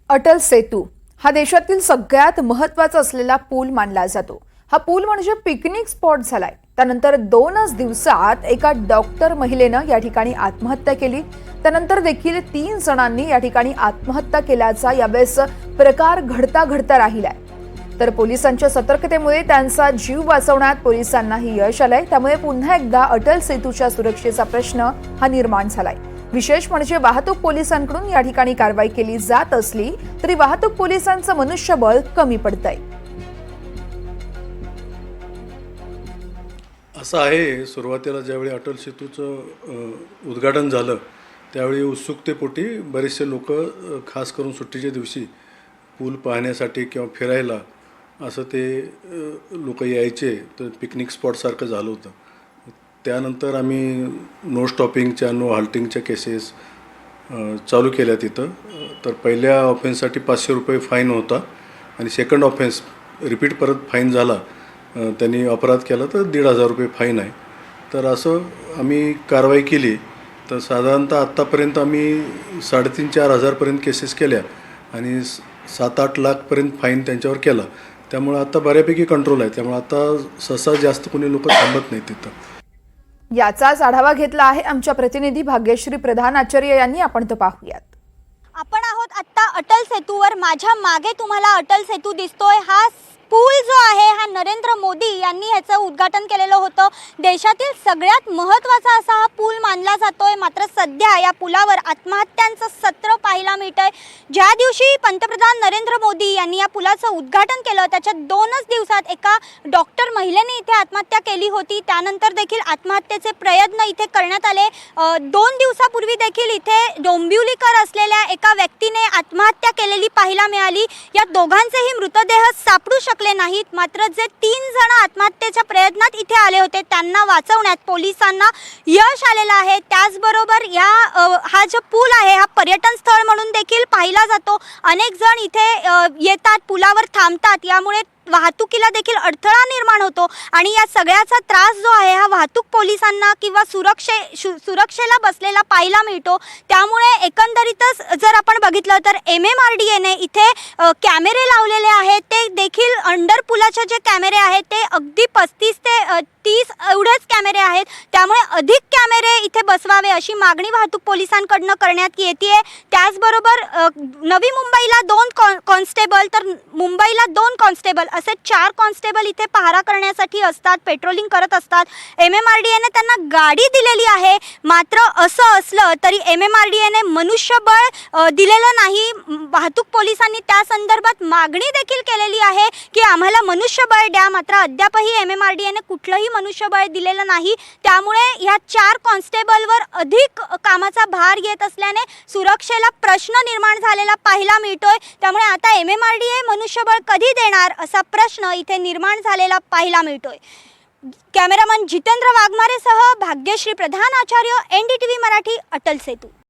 अटल सेतू हा देशातील सगळ्यात महत्त्वाचा असलेला पूल मानला जातो। हा पूल म्हणजे पिकनिक स्पॉट झालाय। त्यानंतर 2च दिवसात एका डॉक्टर महिलेने या ठिकाणी आत्महत्या केली। त्यानंतर देखील 3 जणांनी या ठिकाणी आत्महत्या केल्याचा यावेळेस प्रकार घडता राहिलाय। तर पोलिसांच्या सतर्कतेमुळे त्यांचा जीव वाचवण्यात पोलिसांनाही यश आलंय। त्यामुळे पुन्हा एकदा अटल सेतूच्या सुरक्षेचा प्रश्न हा निर्माण झालाय। विशेष म्हणजे वाहतूक पोलिसांकडून या ठिकाणी कारवाई केली जात असली तरी वाहतूक पोलिसांचं मनुष्यबळ कमी पडतंय। असं आहे, सुरुवातीला ज्यावेळी अटल सेतूचं उद्घाटन झालं त्यावेळी उत्सुकतेपोटी बरेचसे लोक खास करून सुट्टीच्या दिवशी पूल पाहण्यासाठी किंवा फिरायला असं ते लोक यायचे। तर पिकनिक स्पॉटसारखं झालं होतं। त्यानंतर आम्ही नो स्टॉपिंगच्या नो हाल्टिंगच्या केसेस चालू केल्या तिथं। तर पहिल्या ऑफेन्ससाठी 500 रुपये फाईन होता आणि सेकंड ऑफेन्स रिपीट परत फाईन झाला, त्यांनी अपराध केला तर 1,500 रुपये फाईन आहे। तर असं आम्ही कारवाई केली। तर साधारणतः आत्तापर्यंत आम्ही 3,500-4 हजारपर्यंत केसेस केल्या आणि 7-8 लाखपर्यंत फाईन त्यांच्यावर केला। त्यामुळे आता बऱ्यापैकी कंट्रोल आहे। त्यामुळे आता सहसा जास्त कोणी लोक थांबत नाहीत तिथं। याचाच आढावा घेतला आहे आमच्या प्रतिनिधी भाग्यश्री प्रधान आचार्य यांनी। आपण तो पाहूयात। आपण आहोत आता अटल सेतूवर। माझ्या मागे तुम्हाला अटल सेतू दिसतोय। हा पूल जो आहे हा नरेंद्र मोदी यांनी ह्याचं उद्घाटन केलेलं होतं। देशातील सगळ्यात महत्त्वाचा असा हा पूल मानला जातोय। मात्र सध्या या पुलावर आत्महत्यांचं सत्र पाहायला मिळतंय। ज्या दिवशी पंतप्रधान नरेंद्र मोदी यांनी या पुलाचं उद्घाटन केलं त्याच्या 2च दिवसात एका डॉक्टर महिलेने इथे आत्महत्या केली होती। त्यानंतर देखील आत्महत्येचे प्रयत्न इथे करण्यात आले। 2 दिवसापूर्वी देखील इथे डोंबिवलीकर असलेल्या एका व्यक्तीने आत्महत्या केलेली पाहायला मिळाली। या दोघांचेही मृतदेह सापडू नाहीत। मात्र जे 3 जण आत्महत्येच्या प्रयत्नात इथे आले होते त्यांना वाचवण्यात पोलिसांना यश आलेलं आहे। त्याचबरोबर हा जो पूल आहे हा पर्यटन स्थळ म्हणून देखील पाहिला जातो। अनेक जण इथे येतात, पुलावर थांबतात, यामुळे वाहतुकीला देखील अडथळा निर्माण होतो आणि या सगळ्याचा त्रास जो आहे हा वाहतूक पोलिसांना किंवा सुरक्षेला बसलेला पाहायला मिळतो। त्यामुळे एकंदरीतच जर आपण बघितलं तर MMRDAने इथे कॅमेरे लावलेले आहेत। ते देखील अंडर पुलाचे जे कॅमेरे आहेत ते अगदी 35 ते 30 एवढेच कॅमेरे आहेत। त्यामुळे अधिक कॅमेरे इथे बसवावे अशी मागणी वाहतूक पोलिसांकडून करण्यात येते। त्याचबरोबर नवी मुंबईला 2 कॉन्स्टेबल तर मुंबईला 2 कॉन्स्टेबल असे 4 कॉन्स्टेबल इथे पहारा करण्यासाठी असतात, पेट्रोलिंग करत असतात। MMRDAने त्यांना गाडी दिलेली आहे। मात्र असं असलं तरी MMRDAने मनुष्यबळ दिलेलं नाही। वाहतूक पोलिसांनी त्या संदर्भात मागणी देखील केलेली आहे की आम्हाला मनुष्यबळ द्या। मात्र अद्यापही MMRDAने कुठलंही मनुष्यबळ दिलेलं नाही। त्यामुळे या 4 कॉन्स्टेबलवर अधिक कामाचा भार येत असल्याने सुरक्षेला प्रश्न निर्माण झालेला पाहायला मिळतोय। त्यामुळे आता MMRDA मनुष्यबळ कधी देणार असा प्रश्न इथे निर्माण झालेला पाहायला मिळतोय। कॅमेरामन जितेंद्र वाघमारेसह भाग्यश्री प्रधान आचार्य, NDTV मराठी, अटल सेतू।